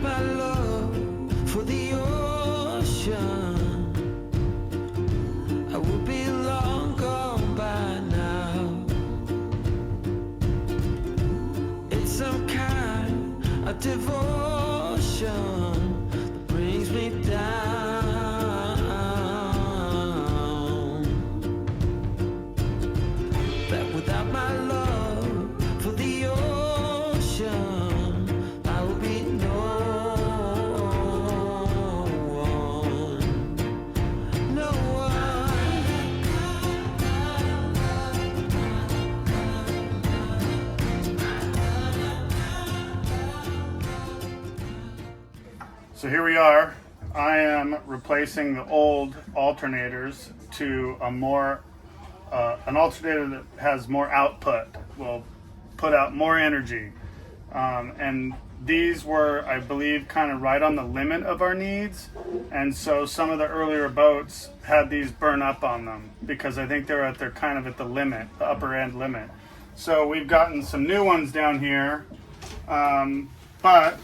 my love for the ocean, I would be long gone by now. It's some kind of devotion that brings me down. That without my love for the ocean, I will be no one, no one. So here we are. I am replacing the old alternators to a more an alternator that has more output, will put out more energy. And these were, I believe, kind of right on the limit of our needs. And so some of the earlier boats had these burn up on them because I think they're kind of at the limit, the upper end limit. So we've gotten some new ones down here, but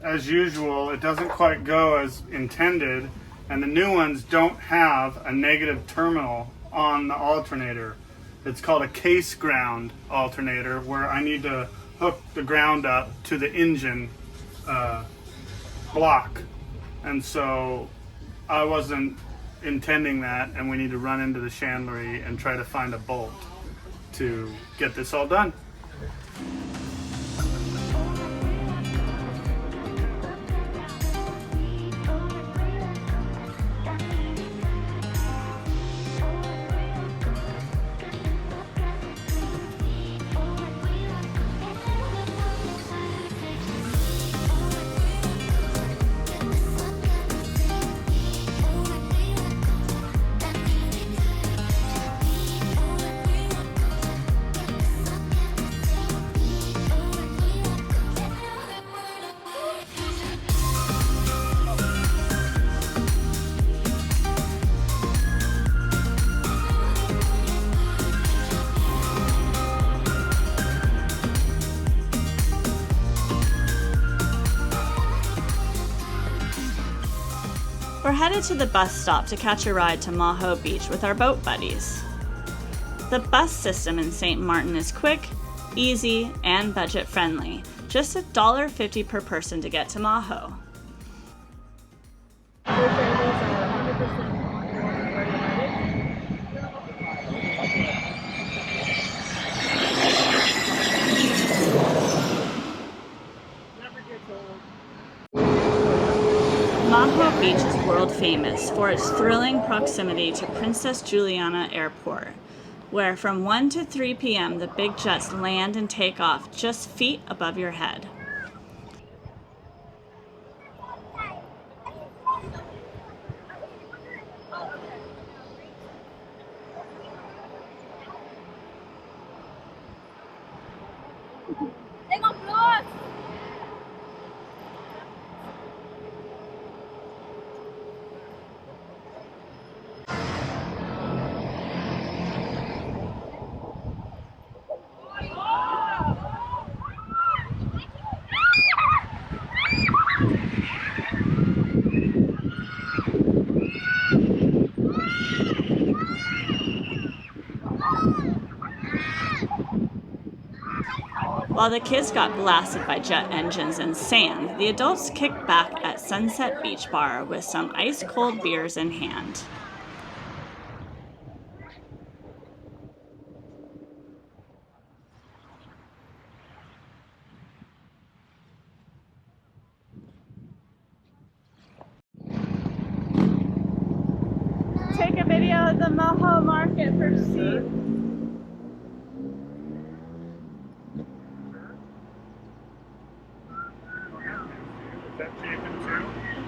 as usual, it doesn't quite go as intended, and the new ones don't have a negative terminal on the alternator. It's called a case ground alternator, where I need to hook the ground up to the engine block. And so I wasn't intending that, and we need to run into the chandlery and try to find a bolt to get this all done. We're headed to the bus stop to catch a ride to Maho Beach with our boat buddies. The bus system in St. Maarten is quick, easy, and budget friendly. Just $1.50 per person to get to Maho. Maho Beach is world famous for its thrilling proximity to Princess Juliana Airport, where from 1 to 3 p.m. the big jets land and take off just feet above your head. While the kids got blasted by jet engines and sand, the adults kicked back at Sunset Beach Bar with some ice-cold beers in hand. Take a video of the Maho market for Steve.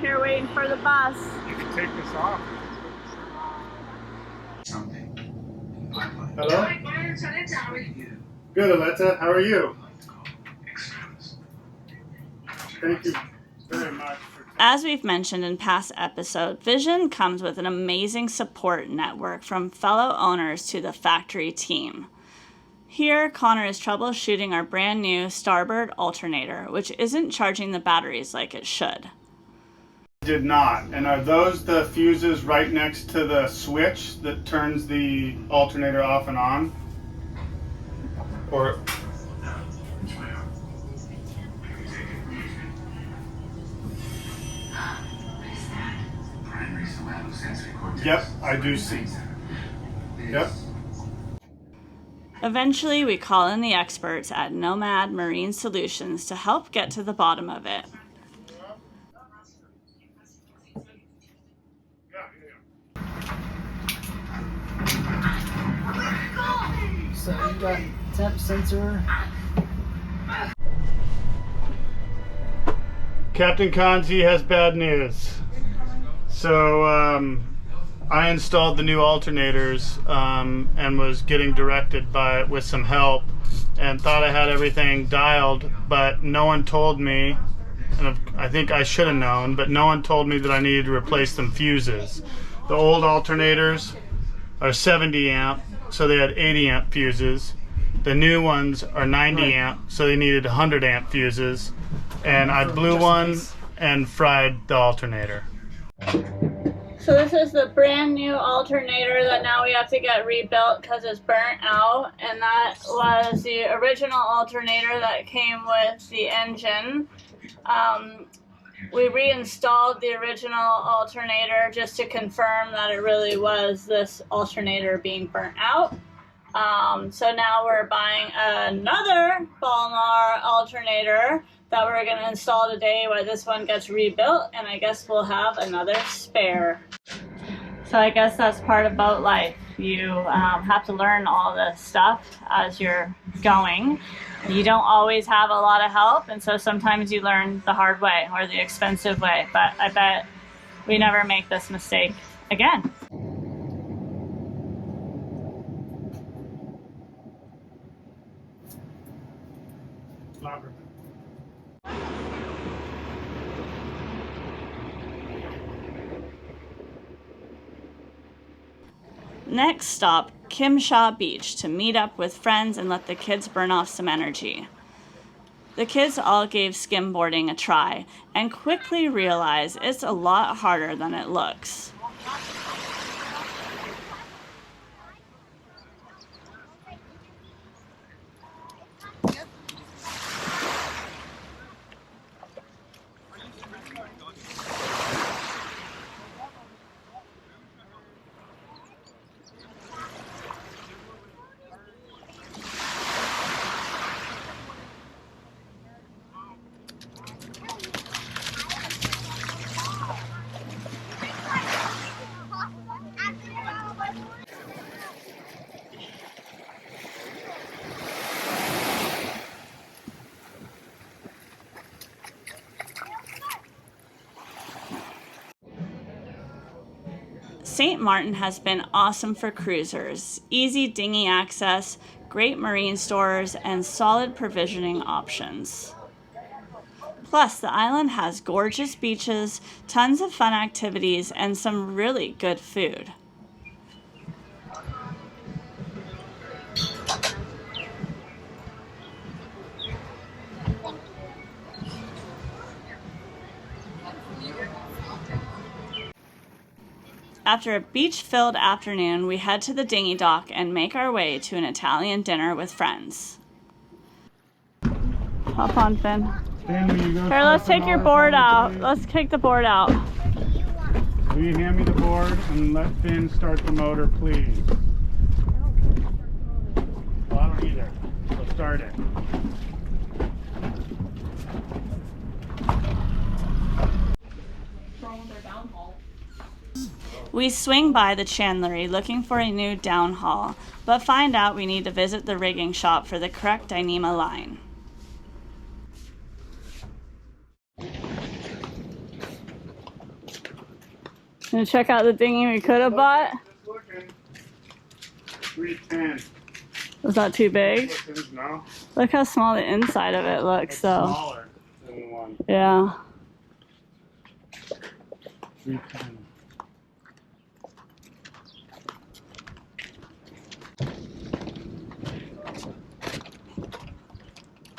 Here waiting for the bus. You can take this off. Something. Hello? Good, Aletta. How are you? Thank you very much. As we've mentioned in past episodes, Vision comes with an amazing support network from fellow owners to the factory team. Here, Connor is troubleshooting our brand new starboard alternator, which isn't charging the batteries like it should. Did not. And are those the fuses right next to the switch that turns the alternator off and on? Or yep, I do see. Yep. Eventually, we call in the experts at Nomad Marine Solutions to help get to the bottom of it. So you got temp sensor. Captain Kanzi has bad news. So I installed the new alternators and was getting directed with some help and thought I had everything dialed, but no one told me, and I think I should have known, but no one told me that I needed to replace some fuses. The old alternators are 70 amp, so they had 80 amp fuses. The new ones are 90 amp, so they needed 100 amp fuses. And I blew one and fried the alternator. So this is the brand new alternator that now we have to get rebuilt because it's burnt out, and that was the original alternator that came with the engine. We reinstalled the original alternator just to confirm that it really was this alternator being burnt out. So now we're buying another Balmar alternator that we're going to install today while this one gets rebuilt, and I guess we'll have another spare. So I guess that's part of boat life. You have to learn all this stuff as you're going. You don't always have a lot of help, and so sometimes you learn the hard way or the expensive way, but I bet we never make this mistake again. Next stop, Kimshaw Beach, to meet up with friends and let the kids burn off some energy. The kids all gave skimboarding a try and quickly realized it's a lot harder than it looks. Sint Maarten has been awesome for cruisers. Easy dinghy access, great marine stores, and solid provisioning options. Plus, the island has gorgeous beaches, tons of fun activities, and some really good food. After a beach-filled afternoon, we head to the dinghy dock and make our way to an Italian dinner with friends. Hop on, Finn. Here, let's take your board out. Let's take the board out. Will you hand me the board and let Finn start the motor, please? Well, I don't either. So start it. We swing by the chandlery looking for a new downhaul, but find out we need to visit the rigging shop for the correct Dyneema line. Gonna check out the dinghy we could have bought. 310. Was that too big? No. Look how small the inside of it looks, It's though. smaller than the one. Yeah. 310.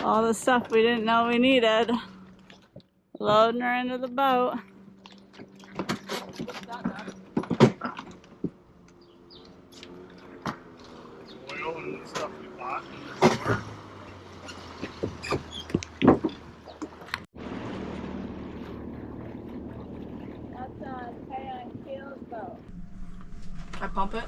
All the stuff we didn't know we needed. Loading her into the boat. Oil and stuff we bought in the store. I pump it.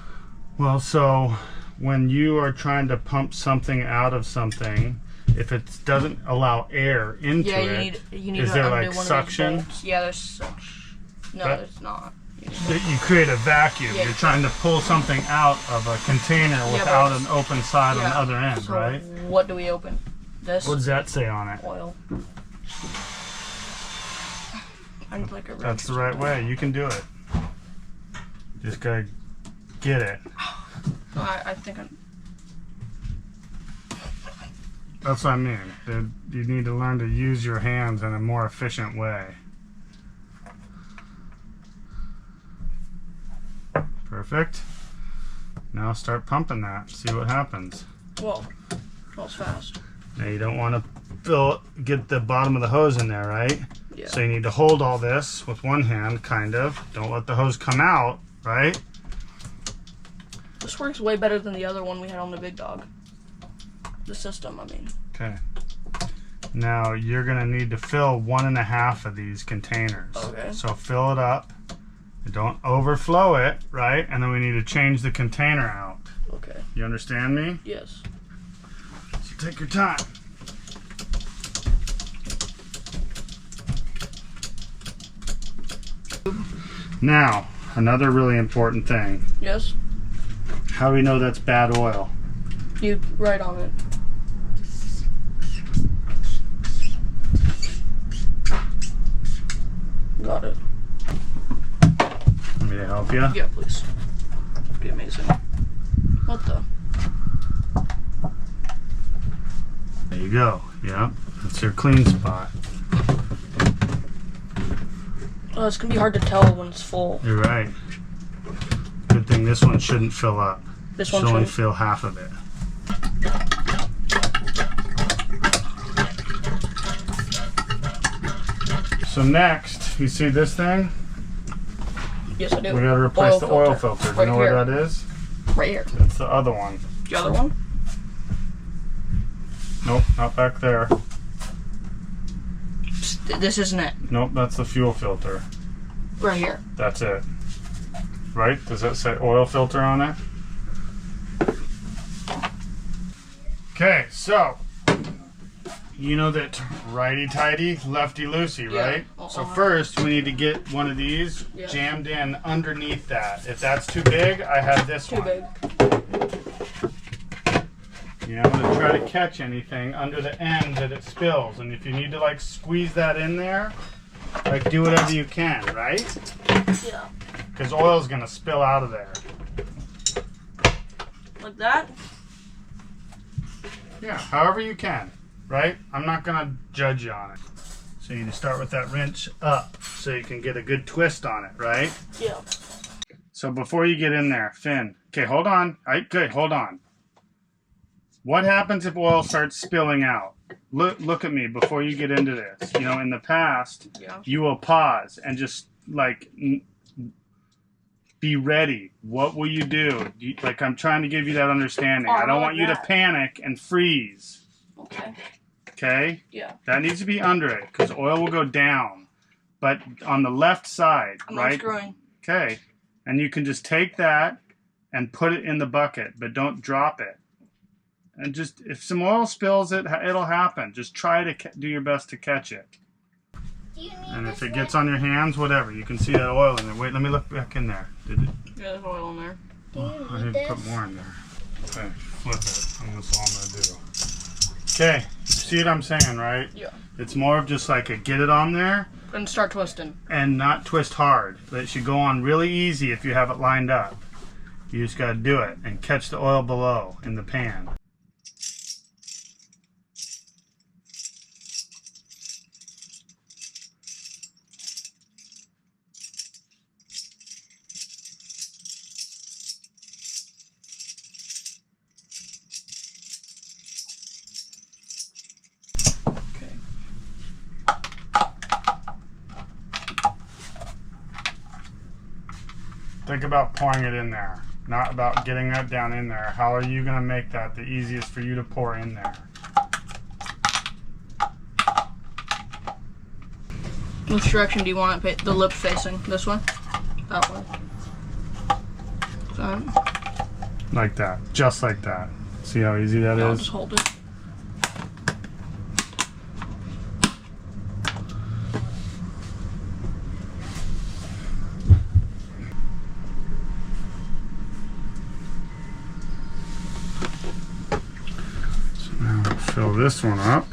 Well, so when you are trying to pump something out of something, if it doesn't allow air into you need is to there undo like one of these suction? bolts. Yeah, there's suction. No, That- there's not. You create a vacuum. Yeah. You're trying to pull something out of a container without an open side on the other end, so right? what do we open? This? What does that say on it? Oil. I need like a That's the right way. You can do it. Just gotta get it. I think I'm... That's what I mean. You need to learn to use your hands in a more efficient way. Perfect. Now start pumping that. See what happens. Whoa. Smells fast. Now you don't want to get the bottom of the hose in there, right? Yeah. So you need to hold all this with one hand, kind of. Don't let the hose come out, right? This works way better than the other one we had on the big dog. The system, I mean. Okay. Now you're gonna need to fill 1.5 of these containers. Okay. So fill it up. Don't overflow it, right? And then we need to change the container out. Okay. You understand me? Yes. So take your time. Now, another really important thing. Yes. How do we know that's bad oil? You write on it. Got it. Want me to help you? Yeah, please. That'd be amazing. What the? There you go. Yeah, that's your clean spot. Oh, it's gonna be hard to tell when it's full. You're right. Good thing this one shouldn't fill up. This Should one only should. fill half of it. So next, you see this thing? Yes, I do. We gotta replace the oil filter. Do you Right know here. where that is? Right here. It's the other one. The other one? Nope, not back there. Psst, this isn't it. Nope, that's the fuel filter. Right here. That's it. Right? Does that say oil filter on it? Okay, so you know that righty-tighty, lefty-loosey, Yeah. right? So first, we need to get one of these jammed in underneath that. If that's too big, I have this Too one. big. You know, to try to catch anything under the end that it spills. And if you need to like squeeze that in there, like do whatever you can, right? Yeah. Because oil's gonna spill out of there. Like that? Yeah, however you can, right? I'm not gonna judge you on it. So you need to start with that wrench up so you can get a good twist on it, right? Yeah. So before you get in there, Finn, okay, hold on. All right, good, hold on. What happens if oil starts spilling out? Look at me before you get into this. You know, in the past, you will pause and just like be ready. What will you do? Like I'm trying to give you that understanding. I don't want you to panic and freeze. Okay. Okay? Yeah. That needs to be under it because oil will go down. But on the left side, I'm right? unscrewing. Okay. And you can just take that and put it in the bucket, but don't drop it. And just, if some oil spills, it'll happen. Just try to do your best to catch it. And if it gets on your hands, whatever, you can see that oil in there. Wait, let me look back in there. Did it? Yeah, there's oil in there. I need to put more in there. Okay, flip it. That's all I'm going to do. Okay, you see what I'm saying, right? Yeah. It's more of just like a get it on there. And start twisting. And not twist hard. It should go on really easy if you have it lined up. You just got to do it and catch the oil below in the pan. Think about pouring it in there, not about getting that down in there. How are you going to make that the easiest for you to pour in there? Which direction do you want it, the lips facing? This one? That one? That? Like that. Just like that. See how easy that I'll is? just hold it. Fill this one up.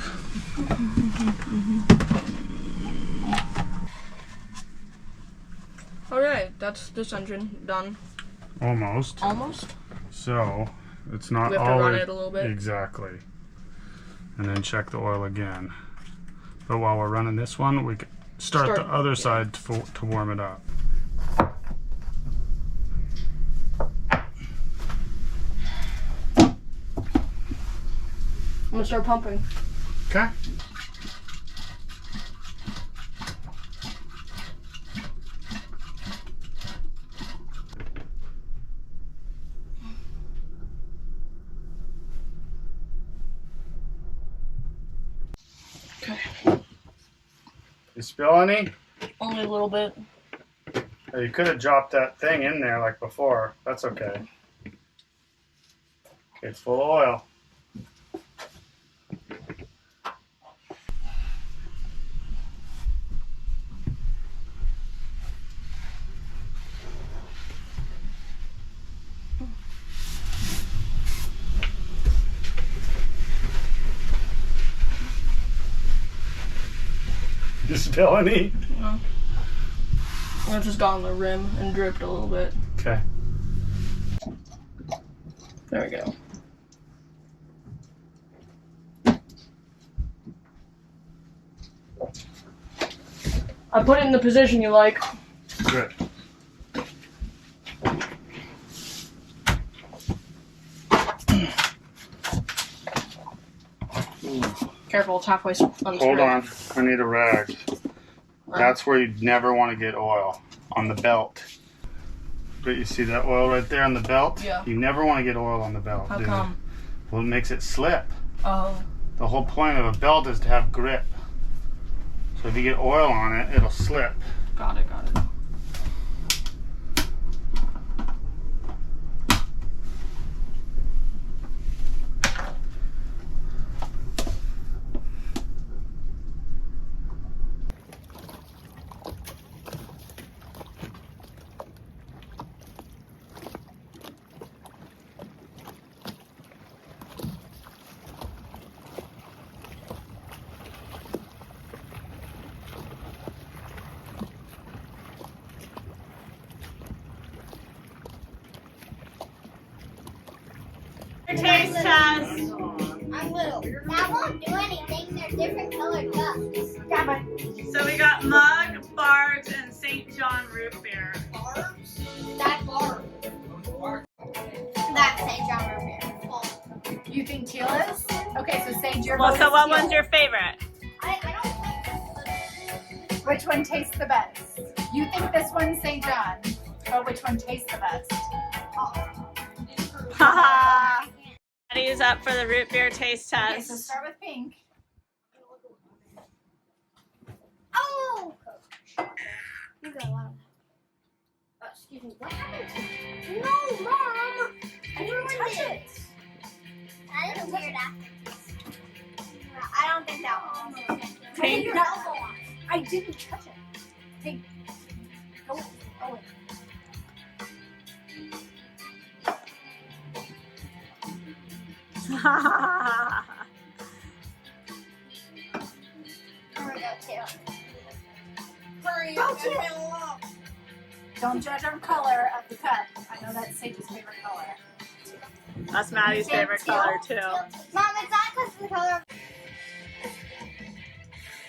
Alright, that's this engine done. Almost. Almost? So, it's not We have to always... run it a little bit. Exactly. And then check the oil again. But while we're running this one, we can start the other side to warm it up. I'm gonna start pumping. Okay. Okay. You spill any? Only a little bit. You could have dropped that thing in there like before. That's okay. Okay, it's full of oil. You spill any? No. I just got on the rim and dripped a little bit. Okay. There we go. I put it in the position you like. Good. Careful, it's halfway unscrewed. Hold on. I need a rag. That's where you'd never want to get oil, on the belt. But you see that oil right there on the belt? Yeah. You never want to get oil on the belt. How come? Well, it makes it slip. Oh. The whole point of a belt is to have grip. So if you get oil on it, it'll slip. Got it, got it. Taste test. I'm little. That won't do anything. They're different colored cups. So we got mug, barge, and St. John root beer. That bar. That's St. John root beer. You think teal is? Okay, so Sage, your Well, vote so is what teal. one's your favorite? I don't Which one tastes the best? You think this one's St. John, but which one tastes the best? Haha. Maddie's up for the root beer taste Okay, so test. start with pink. Oh! You got a lot of that. Excuse me. What happened? No, Mom! I didn't touch it. I didn't hear that. I don't think that one was Pink. Your elbow on it. I didn't touch it. Hey, go in. Here we go, too. Hurry Go, up, Teal. fill up. Don't judge our color of the cup. I know that's Sage's favorite color. That's Maddie's favorite color too. Mom, it's not because of the color of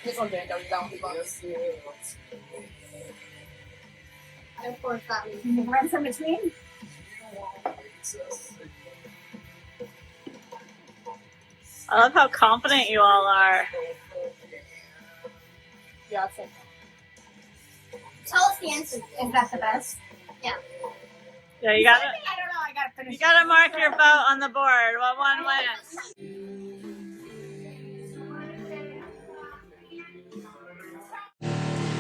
This one didn't go down. of course that one. Can you run some between? I love how confident you all are. Yeah, it's like Tell us the answer. Is that the best? Yeah. Yeah, you got it. I don't know. I gotta finish. You gotta mark your boat on the board. What one wins?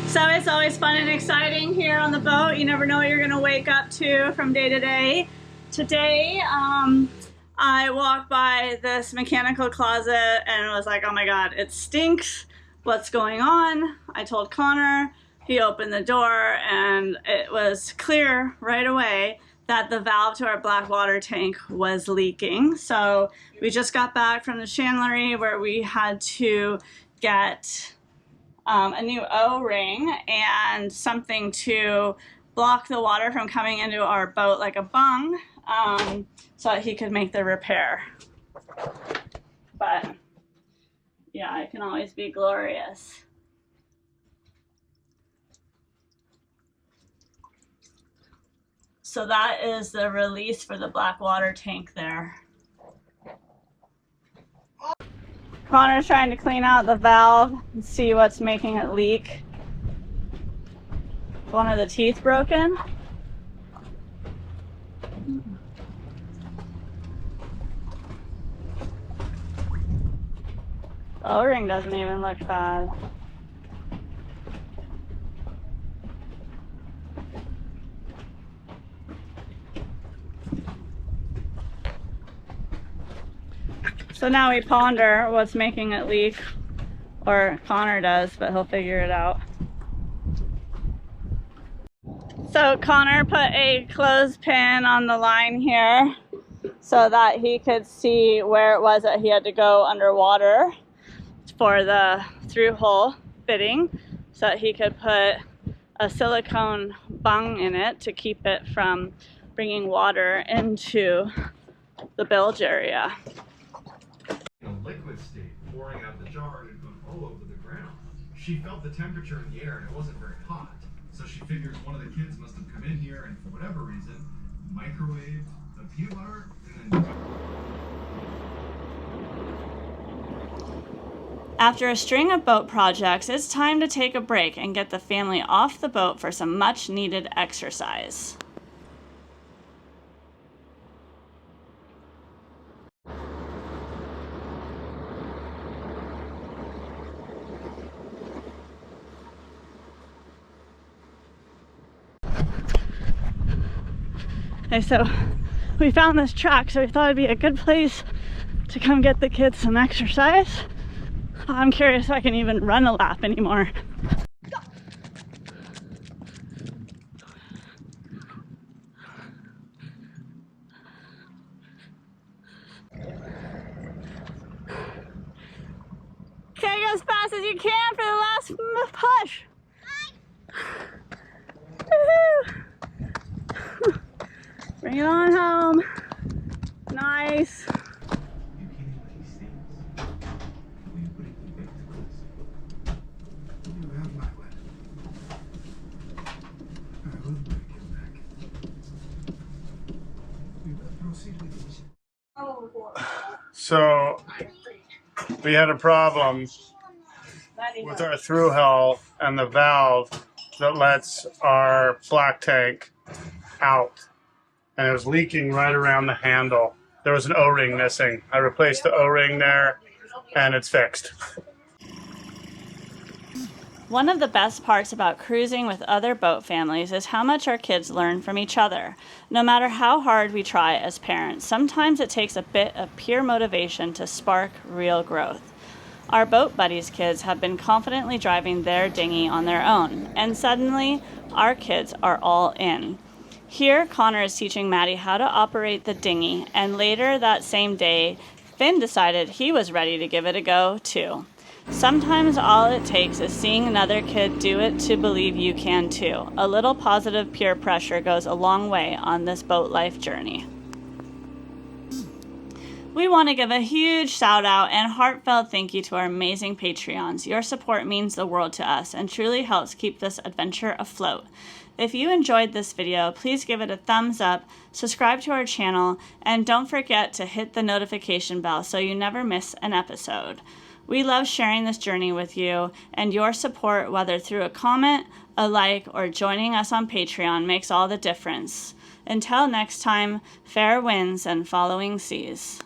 So it's always fun and exciting here on the boat. You never know what you're gonna wake up to from day to day. Today, I walked by this mechanical closet and was like, oh my God, it stinks. What's going on? I told Connor, he opened the door and it was clear right away that the valve to our black water tank was leaking. So we just got back from the chandlery where we had to get a new O-ring and something to block the water from coming into our boat like a bung, so that he could make the repair. But yeah, it can always be glorious. So that is the release for the black water tank there. Connor's trying to clean out the valve and see what's making it leak. One of the teeth broken. The O-ring doesn't even look bad. So now we ponder what's making it leak, or Connor does, but he'll figure it out. So Connor put a clothespin on the line here so that he could see where it was that he had to go underwater for the through hole fitting, so that he could put a silicone bung in it to keep it from bringing water into the bilge area. In a liquid state, pouring out of the jar, it had gone all over the ground. She felt the temperature in the air and it wasn't very hot. So she figures one of the kids must have come in here and for whatever reason, microwaved the peanut butter and then... After a string of boat projects, it's time to take a break and get the family off the boat for some much needed exercise. Okay, so we found this track, so we thought it'd be a good place to come get the kids some exercise. I'm curious if I can even run a lap anymore. Okay, go as fast as you can for the last push. Woohoo! Bring it on home. Nice. So we had a problem with our through hull and the valve that lets our black tank out, and it was leaking right around the handle. There was an O-ring missing. I replaced the O-ring there and it's fixed. One of the best parts about cruising with other boat families is how much our kids learn from each other. No matter how hard we try as parents, sometimes it takes a bit of pure motivation to spark real growth. Our boat buddies' kids have been confidently driving their dinghy on their own, and suddenly our kids are all in. Here, Connor is teaching Maddie how to operate the dinghy, and later that same day, Finn decided he was ready to give it a go too. Sometimes all it takes is seeing another kid do it to believe you can too. A little positive peer pressure goes a long way on this boat life journey. We want to give a huge shout out and heartfelt thank you to our amazing Patreons. Your support means the world to us and truly helps keep this adventure afloat. If you enjoyed this video, please give it a thumbs up, subscribe to our channel, and don't forget to hit the notification bell so you never miss an episode. We love sharing this journey with you, and your support, whether through a comment, a like, or joining us on Patreon, makes all the difference. Until next time, fair winds and following seas.